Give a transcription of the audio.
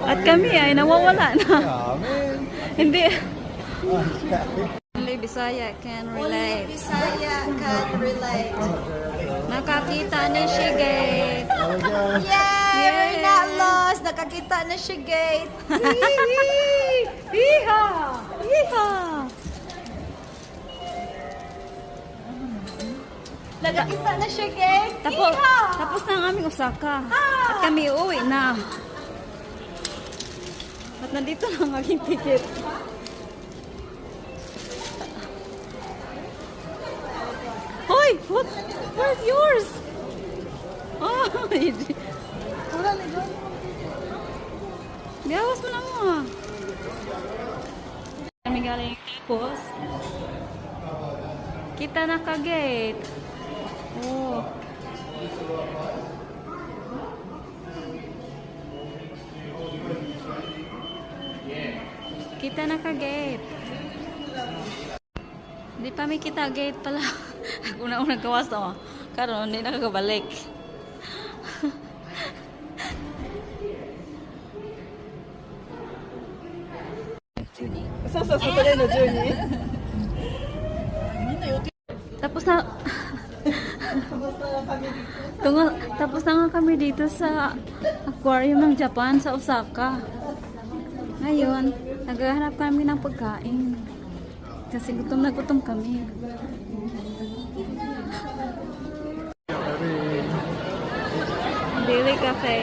At kami ay nawawala na. Yeah, man. Hindi. Oh, yeah. Only Bisaya can relate. Bisaya can relate. Nakakita ni Shigate. Oh, my God. Yay! We're not lost. Nakakita na siya gate. Iha! Iha! Nakakita na siya gate. Tapos na ang aming Osaka. At kami uuwi na. At nandito na ang aking ticket. Hoy! What? Where's yours? Oh, Wala na doon. biyawas mo na mo ah. Kami galing tapos. Kita na ka-gate. Oh. Kita na ka-gate. Di pa may kita gate pala. Una-unang kawas to. Karon hindi nakakabalik. Tapos na tapos na nga kami dito sa aquarium ng Japan sa Osaka. Ngayon, naghahanap kami ng pagkain. Kasi gutom na gutom kami. Daily Cafe.